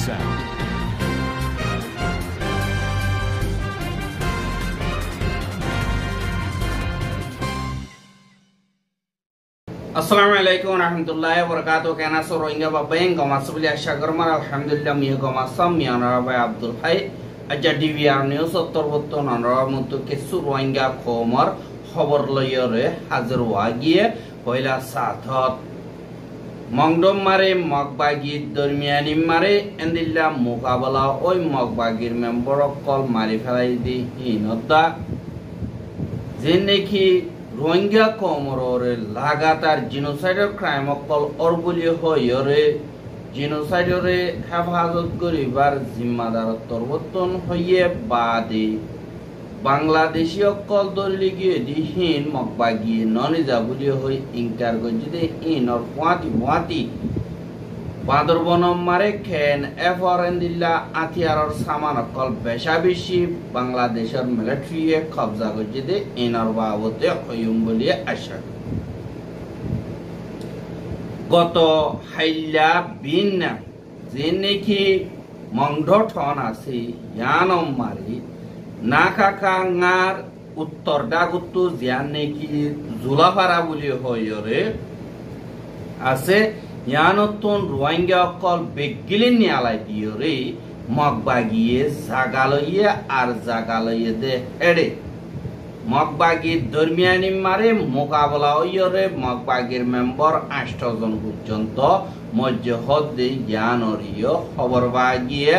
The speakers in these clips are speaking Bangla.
sound. Assalamualaikum warahmatullahi wabarakatuh. Kena so Rohingya babayang kamasubli asyagarmar alhamdulillah miya kamasam miya narabai Abdul Hai aja DVR news ottorbotto nanara mutu kesu Rohingya khomar খবর লইরে হাজির ওয়াগিয়ে পয়লা সাথত মংডম মারে মগবাগি দরমিয়ানি মারে এন্দিল্লা মোকাবেলা ওই মগবাগির মেম্বার কল মারি ফেলাই দি হিনতা যে নাকি রোহিঙ্গা কমরে লাগাতার জিনোসাইডার ক্রাইম কল অরবলি হইরে জিনোসাইডরে হেফাজত করিবার জিম্মাদার তরবতন হইয়ে বাদে বাংলাদেশী অকল দলি গিয়ে দিহীন মকবাগি ননিজা বুলি হই ইনকার গজিদে ইনর পুয়াতি বাদরবনম মারে খেন এফরেন্দিল্লা আথিয়ারর সামান অকল বেশা বেশি বাংলাদেশের মিলিটারিয়ে কবজা গজিদে ইনর বাবতে হইম বলি আশা গত হাইলা বিন যে নাকি মংঢ ঠন আছে ইয়ানম মারি নাকাকাঙার উত্তর ডাগুত্তু জিয়ান নাকি জুলাফারা বলি হইরে আছে ইয়ানতুন রোহিঙ্গা অকল বেগিলিন নিয়ালাই দিয়রে মগবাগিয়ে জাগালইয়ে আর জাগালইয়ে দে এড়ে মগবাগির দরমিয়ানি মারে মোকাবেলা হইরে মগবাগির মেম্বার 8 জন পর্যন্ত মজ্জহদ দে জ্ঞানরিয় খবর বাগিয়ে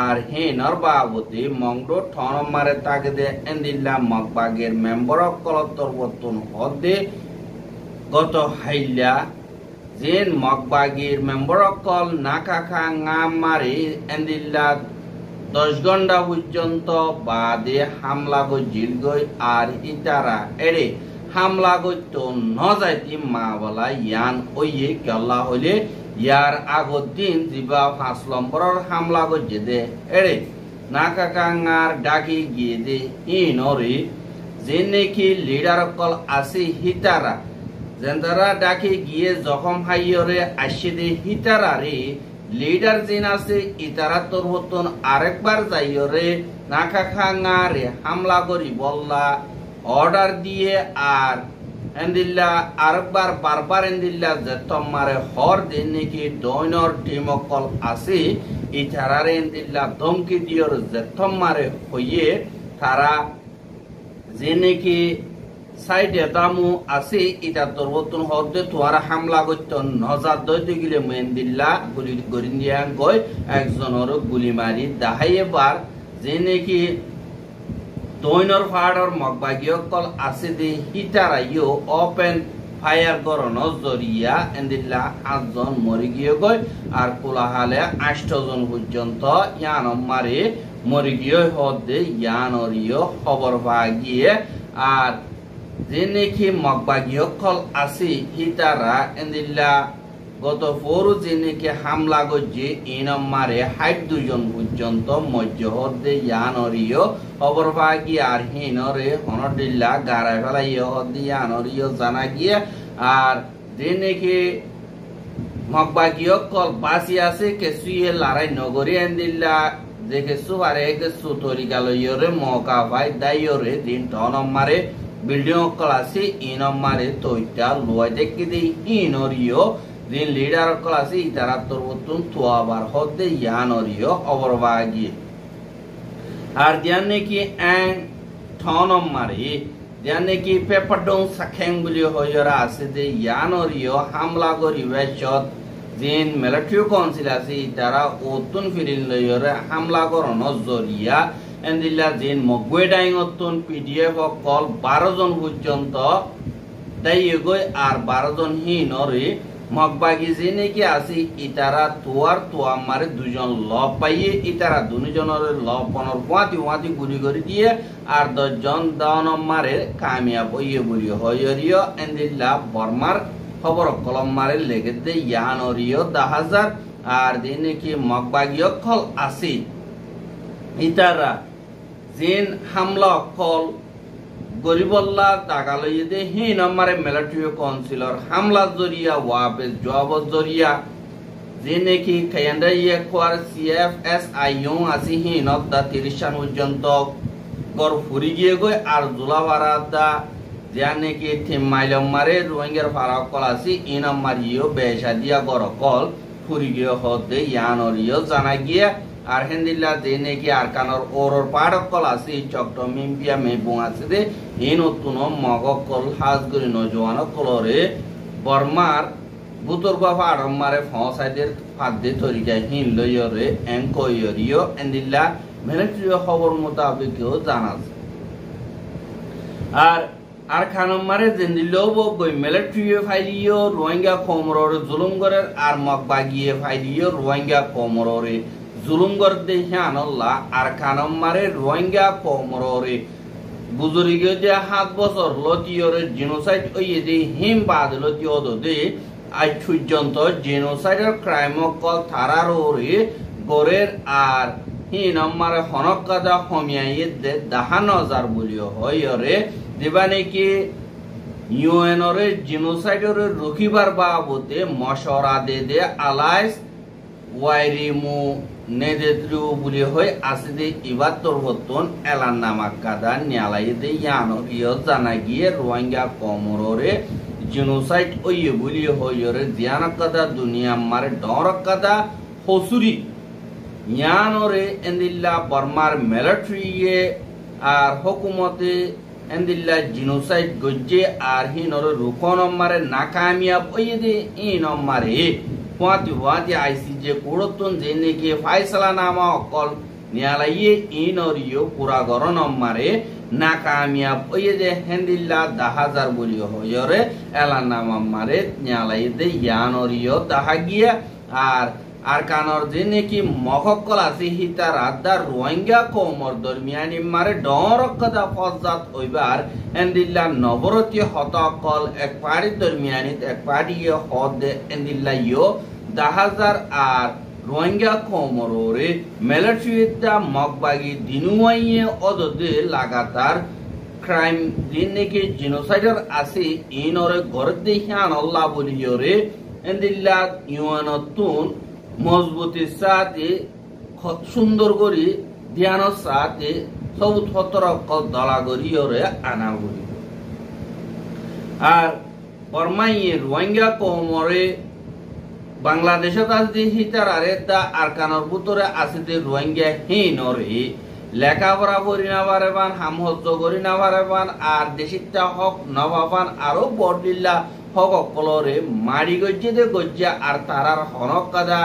আর হেনর বাবতে মংডো ঠন মারে তাকে দে এন্দিল্লা মগবাগের মেম্বার কলতর বর্তন হদে গত হাইলা যেন মগবাগের মেম্বার কল নাকাখা গাম মারে এন্দিল্লা 10 ঘন্টা পর্যন্ত বাদে হামলা গজিল গই আর ইতারা এড়ে হামলা গইতো নজাইতি মা বলা ইয়ান ওইয়ে কেল্লা হইলে ইয়ার আগত দিন জিবা 5 নম্বরের হামলা গজে দে এড়ে নাকাকাঙার ডাকি গিয়ে দে ইনরে যে নাকি লিডার কল আছে হিতারা যেন্দারা ডাকি গিয়ে জখম হাইয়রে আসে দে হিতারা রে লিডার জিন আছে ইতারা তোর হতন আরেকবার যাইয়রে নাকাকাঙারে হামলা করি বললা অর্ডার দিয়ে আর এন্দিল্লা আরেকবার বারবার এন্দিল্লা যেতম মারে হর দিন নাকি দৈনর টিম কল আছে ইতারারে এন্দিল্লা ধমকি দিয়র যেতম মারে হইয়ে তারা যে নাকি সাইডে দামু আছে ইটা তোর হতন হদে তোয়ারা হামলা করত নজার দইতে গিলে মেন্দিল্লা গুলি গরিন্দিয়া গই একজনের গুলি মারি দাহাইবার যে নাকি দৈনর ফাড়র মগবাগিয় কল আছে দে হিতারাইও ওপেন ফায়ার করন জরিয়া এন্দিল্লা 8 জন মরি গিয়ে গই আর কোলাহালে 8 জন পর্যন্ত ইয়ান মারে মরি গিয়ে হদে ইয়ানরিও খবর পাগিয়ে আর যে নাকি মগবাগিয় কল আছে হিতারা এন্দিল্লা গত ফোর যে নাকি হামলা গজে ইনম মারে 2 জন পর্যন্ত মজ্জহদে ইয়ানরিও খবর পাগি আর হিনরে হনদিল্লা গারায় ফেলাইও হদে ইয়ানরিও জানা গিয়ে আর যে নাকি মগবাগিয় কল বাসি আছে কেসুয়ে লড়াই নগরী এন্দিল্লা যে কেসু পারে কেসু তরিকালইরে মৌকা পাই দাইয়রে দিন টনম মারে বিল্ডিং কল আছে ইনম মারে তৈটা লুয়াই দেখি দি ইনরিও দিন লিডার কল আছে ইতারা তোর বতুন তোয়াবার হদে ইয়ানরিও খবর বাগি আর দিয়ান নাকি এন ঠনম মারে দিয়ান নাকি পেপার ডং সাখেং বলি হইরা আছে দে ইয়ানরিও হামলা করিবে চত দিন মিলিটারি কাউন্সিল আছে ইতারা ওতুন ফিরিল লইরে হামলা করন জরিয়া এন্দিল্লা দিন মগবে ডাইং অতুন পিডিএফ কল 12 জন পর্যন্ত দাইয়ে গই আর 12 জন হিনরে মগবাগি যে নাকি আছে ইতারা তোয়া মারে 2 জন লব পাইয়ে ইতারা 2 জনের লব পনর পুয়াতি গুলি করে দিয়ে আর 10 জন দাওন মারে কামিয়াব হইয়ে বলি হইরিও এন্দিল্লা বর্মার খবর কলম মারে লেগে দে ইয়ানরিও 10000 আর যে নাকি মগবাগিও কল আছে ইতারা জিন হামলা কল গরিবল্লা তাগালইদে হি নম্বরে মিলিটারি কাউন্সিলর হামলা জরিয়া ওয়াবেজ জবাব জরিয়া যে নাকি খাইয়ান্ডা ইয়ে খোয়ার CFSI ইয়ং আছে হিনত দা 30 সান পর্যন্ত গর ফুরি গিয়ে গই আর জুলা বারাদা যা নাকি থিম মাইলম মারে রোহিঙ্গার ফারা কল আছে ইনাম মারিও বেশা দিয়া গর কল ফুরি গিয়ে হতে ইয়ানর ইয় জানা গিয়ে আর হেন্দিল্লা যে নাকি আর কানর ওরর পাড় কল আছে চক্ট মিম্পিয়া মেবুং আছে দে এই নতুন মগ কল হাজ গরি নজওয়ান কলরে বর্মার বুতর বাবা আরম্মারে ফসাইদের ফাদে তরিকা হিন লয়রে এনকয়রিও এন্দিল্লা মিলিটারি খবর মোতাবেকও জানাছে আর খানমারে জেন্দিলো বই মিলিটারি ফাইলিও রোহিঙ্গা কোমররে জুলুমগরের আর মকবাগিয়ে ফাইলিও রোহিঙ্গা কোমররে জুলুমগর দেহানল্লাহ আর খানমারে রোহিঙ্গা কোমররে বুজুরিগে যে 7 বছর লতিয়রে জিনোসাইড ওই যে হিম বাদ লতিয় দে আজ পর্যন্ত জেনোসাইডের ক্রাইম কল থারারে গরের আর হি নম্বর হনকাদা হমিয়াই দে 10,000 বলিও হয়রে দিবা নাকি ইউএনরে জেনোসাইডের রুখিবার বাবতে মশরা দে আলাইস ওয়াইরিমু নেদেদ্রু বলি হয় আছে দে ইবাত তরবতন এলান নামাক কাদা নিয়ালাই দে ইয়ানরিও জানা গিয়ে রোহিঙ্গা কোমররে জেনোসাইড ওই বলি হয়রে জিয়ানকাদা দুনিয়া মারে ডরকাদা হসুরি ইয়ানরে এন্দিল্লা বর্মার মিলিটারি আর হুকুমতে এন্দিল্লা জেনোসাইড গজ্জে আর হিনরে রুকন মারে নাকামিয়াব ওই দে ইন মারে পাঁচ আইসিজে কোড়তন যে নাকি ফাইসলা নামা অকল নিয়ালাইয়ে ইনরিও পুরা গরন মারে নাকামিয়াব ওই যে হেন্দিল্লা 10,000 বলি হয়রে এলান নামা মারে নিয়ালাইতে ইয়ানরিও দাহা গিয়া আর কানর যে নাকি মহকল আছে হিতা রাদ্দার রোহিঙ্গা কোমর দরমিয়ানি মারে ডরকদা ফজাত হইবার এন্দিল্লা নবরতি হতকল এক পাড়ি দরমিয়ানিত এক পাড়ি হদ এন্দিল্লা ইয়ো 10,000 আর রোহিঙ্গা কোমররে মিলিটারিটা মকবাগি দিনুয়াইয়ে অদদে লাগাতার ক্রাইম দিন নাকি জেনোসাইডার আছে ইনরে গরদ দেখান আল্লাহ বলিয়রে এন্দিল্লা ইউএনতুন মজবুতির সাথে সুন্দর করি ধ্যানের সাথে সব সতর্ক দলা করিয়রে আনা করি আর বর্মাইয়ে রোহিঙ্গা কোমরে বাংলাদেশত আছে হিতার আরে তা আর কানর ভিতরে আছে যে রোহিঙ্গা হিনরে লেখাপড়া করি না পারেবান হামহজ্জ করি না পারেবান আর দেশিতা হক নবাবান আরো বড়লিল্লা হক কলরে মারি গজ্জে দে গজ্জা আর তারার হনক কাদা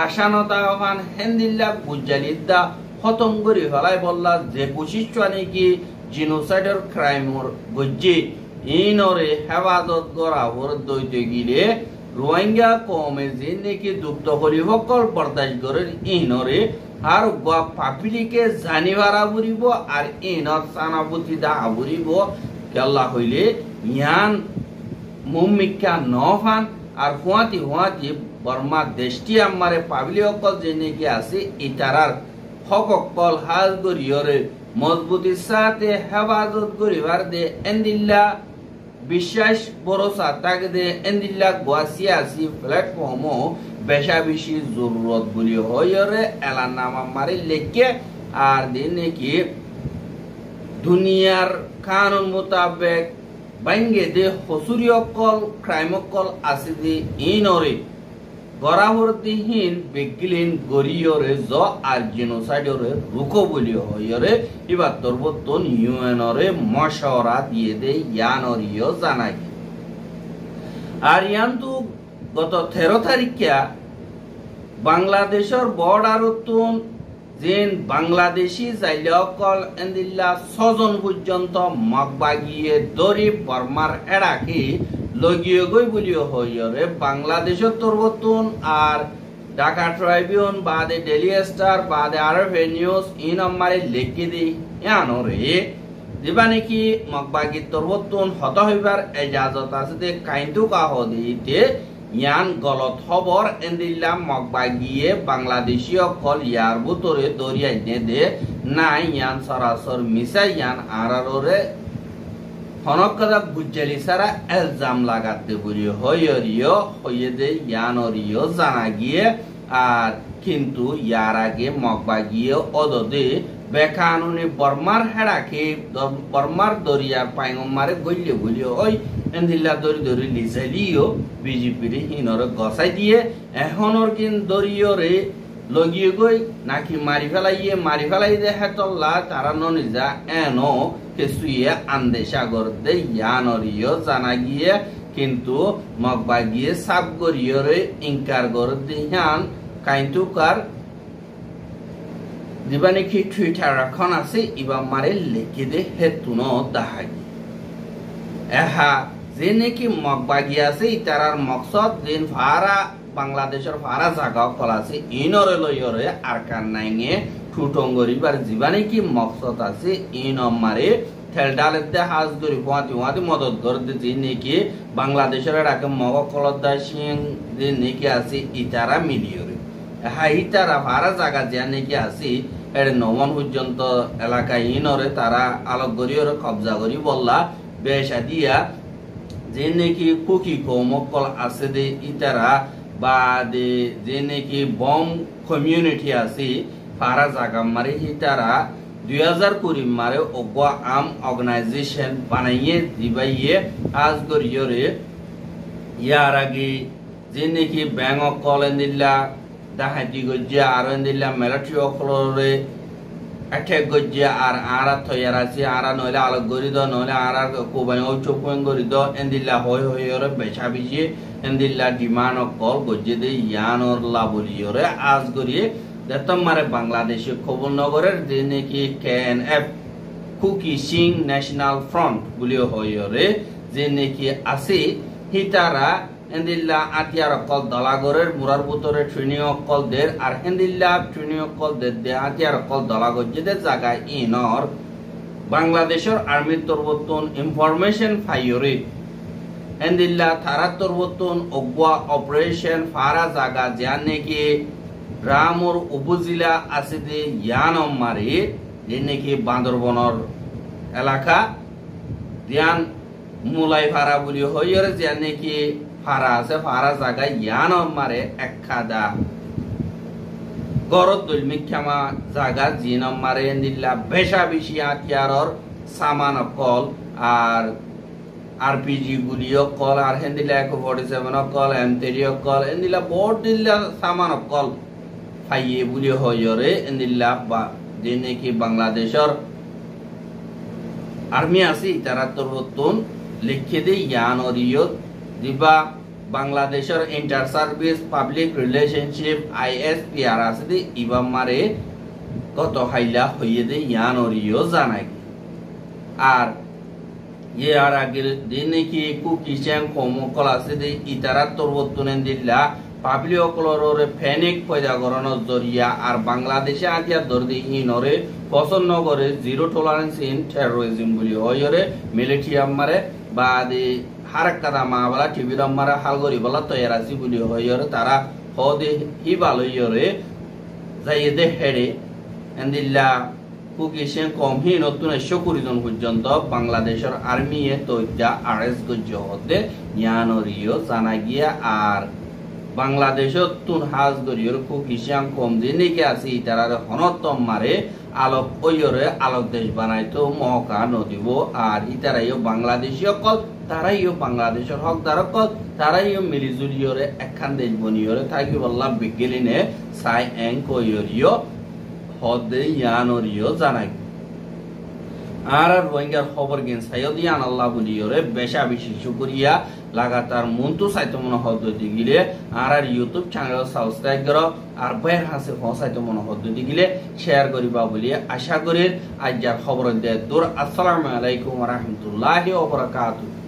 আশানতা হন হেন্দিল্লা বুজালিদ্দা খতম করি ফেলাই বললা যে বৈশিষ্ট্য নাকি জিনোসাইডের ক্রাইমর গজ্জে ইনরে হেফাজত করা ওর দইতে গিলে রোহিঙ্গা কমে যে নাকি দুগ্ধ করি সকল বরদাস্ত করে ইনরে আর পাপিলিকে জানিবারা বুড়িব আর ইনত সানাবুতি দা বুড়িব কেল্লা হইলে ইয়ান মুমিকা নফান আর হুয়াতি বর্মা দেশটি আমারে পাবলি অকল যে নাকি আছে ইতারার হক অকল হাজ গরিয়রে মজবুতির সাথে হেফাজত করিবার দে এন্দিল্লা বিশ্বাস ভরসা তাকে দে এন্দিল্লা গোয়াসিয়াসি প্ল্যাটফর্মও বেশা বেশি জরুরত বলি হয়রে এলান নামা মারি লেখে আর দিন নাকি দুনিয়ার কানুন মোতাবেক বাইঙ্গে দে হসুরি অকল ক্রাইম অকল আছে দে ইনরে গরাহরতিহীন বেগিলিন গরিয়রে জ আর জেনোসাইডরে রুকো বলি হয়রে এবার তরবতন ইউএনরে মশওয়ারা দিয়ে দে ইয়ানরিও জানাই আর ইয়ান্তু গত 13 তারিখে বাংলাদেশের বর্ডারতুন যেন বাংলাদেশি যাইলে অকল এন্দিল্লা 6 জন পর্যন্ত মগবাগিয়ে দরি বর্মার এড়াকি লগিয়ে গই বলিও হইরে বাংলাদেশের তরবতুন আর ঢাকা ট্রাইবিউন বাদে ডেলি স্টার বাদে আরএফএ নিউজ ইন আমারে লিখি দি ইয়ানরে দিবা নাকি মগবাগি তরবতুন হত হইবার ইজাজত আছে দে কাইন্টু কাহ দিতে ইয়ান গলত খবর এন্দিল্লা মগবাগিয়ে বাংলাদেশি অকল ইয়ার ভিতরে দরিয়াই নে দে না ইয়ান সরাসর মিশা ইয়ান আরারে হনকদা বুঝালি সারা এলজাম লাগাতে বলি হইরিও হইয়ে ইয়ানরিও জানা গিয়ে আর কিন্তু ইয়ার আগে মগবা গিয়ে অদদে বেকানুনি বর্মার হেড়াকে বর্মার দরিয়ার পাইমারে গলিয়ে গলিয়ে ওই এন্দিল্লা দরি দরি লিজালিও বিজেপির হিনর গসাই দিয়ে এখনর কিন দরিয়রে লগিয়ে গই নাকি মারি ফেলাই দে হেতল্লা তারা ননিজা এনো কেসুয়ে আন্দে সাগর দে ইয়ানরিও জানা গিয়ে কিন্তু মগবা গিয়ে সাব গরিয়রে ইনকার গর দিহান কাইন্তু কার দিবানিকি টুইটার এখন আছে ইবা মারে লেখে দে হেতুন দাহাগি এহা যে নাকি মগবাগি আছে ইতারার মকসদ দিন ভাড়া বাংলাদেশের ভাড়া জায়গা কল আছে ইনরে লইরে আর কার নাইনে ঠুটঙ্গরিবার জীবানে কি মকসদ আছে ইন মারে ঠেল ডালে দে হাজ গরি ওয়াতি মদত করে যে নাকি বাংলাদেশের ডাকে মগ কলদা সিং যে নাকি আছে ইতারা মিলিয়রে এহা ইতারা ভাড়া জায়গা যে নাকি আছে এর নমন পর্যন্ত এলাকায় ইনরে তারা আলোক গরিয়রে কবজা করি বললা বেশা দিয়া যে নাকি কুকি কৌমকল আছে দে ইতারা বা যে নাকি বম কমিউনিটি আছে পারা জায়গা মারে ইতারা 2020 মারে অগা আম অর্গানাইজেশন বানাইয়ে দিবাইয়ে আজ গরিয়রে ইয়ার আগে যে নাকি ব্যাংক কল এন্দিল্লা দাহাতি গজ্জা আর এন্দিল্লা মিলিটারি অকলরে अठे गज्जे आर आरा थयरासी आरा नोले आलो गरिदो नोले आरा कोबाय ओ चोपन गरिदो एंदिल्ला होय होय और बेचा बिजे एंदिल्ला डिमांड कॉल गज्जे दे यान और लाबुली और आज गरिए दतम मारे बांग्लादेश खबर नगरेर दिने की केएनएफ कुकी सिंह नेशनल फ्रंट बुलियो होय और जेने की आसी हितारा एंदिल्ला आतियार कल दलागरेर मुरार बुतरे ट्रेनिंग कल देर आर एंदिल्ला ट्रेनिंग कल दे आतियार कल दलागज्जे जागा इनर बांग्लादेशर आर्मी तरबतन इनफरमेशन फाइयोरे एंदिल्ला थारा तरबतन अगवा ऑपरेशन फारा जागा जाने की रामोर उपजिला आसिदे यानम मारे जेने की बांदरबनर एलाका ध्यान मुलाई फारा बुली होयर जाने की फारा আছে फारा জায়গা ইয়ান মারে একখাদা গরদ দুলমিক্ষামা জায়গা জিন মারে নিল্লা বেশা বেশি আতিয়ারর সামান কল আর আরপিজি গুলিও কল আর হেন্দিলা 147 কল M30 কল এন্দিলা বড় দিল্লা সামান কল ফাইয়ে বুলি হয়রে এন্দিলা বা দিনে কি বাংলাদেশের আর্মি আছে তারা তরবতন লিখে দে ইয়ান অরিয় দিবা বাংলাদেশের inter service public relationship ISPR আছে দে ইবা মারে কত হাইলা হইয়ে দে ইয়ান অরিও জানাই আর ये আর আগের দিনে কি কুকি চ্যাং কমকল আছে দে ইতারা তরবতনেন দিল্লা পাবলিক কলরে ফেনিক পয়দা করানো জরিয়া আর বাংলাদেশে আতিয়া দরদি হিনরে পছন্দ করে জিরো টলারেন্স ইন টেররিজম বলি হয়রে মিলিটারি আমারে বা দে হারাক্কাদা মাবলা টিভির আমারা হালগরি বলা তৈরাসি বলি হয়রে তারা হদে হিবালয়রে যাইয়ে দে হেডে এন্দিল্লা কুকিশেন কম হি নতুন 120 জন পর্যন্ত বাংলাদেশের আর্মি এ তৈজা আরএস গজ্জ হতে জ্ঞানরিও জানা গিয়া আর বাংলাদেশত তুন হাজ গরিয়র কুকিশাং কম দিনে কি আছে তারা হনতম মারে আলোক ওয়রে আলোক দেশ বানাইতো মহকা নদিব আর ইতারাইও বাংলাদেশীয় কল তারাইও বাংলাদেশের হকদার কল তারাইও মিলিজুলিয়রে একখান দেশ বনিয়রে থাকি বল্লা বিগেলিনে সাই এং কইরিও হদে ইয়ানরিও জানাই আর রোহিঙ্গার খবর গেন সাইয়দিয়ান আল্লাহ বলিয়রে বেশা বেশি শুকরিয়া লাগাতার মন্তু সাইতো মনে হদ্দতি গিলে আর ইউটিউব চ্যানেল সাবস্ক্রাইব করো আর বাইর হাসে পৌঁছাইতো মনে হদ্দতি গিলে শেয়ার করিবা বলি আশা করি আজ যার খবর দে দূর আসসালামু আলাইকুম ওয়া রাহমাতুল্লাহি ওয়া বারাকাতুহু।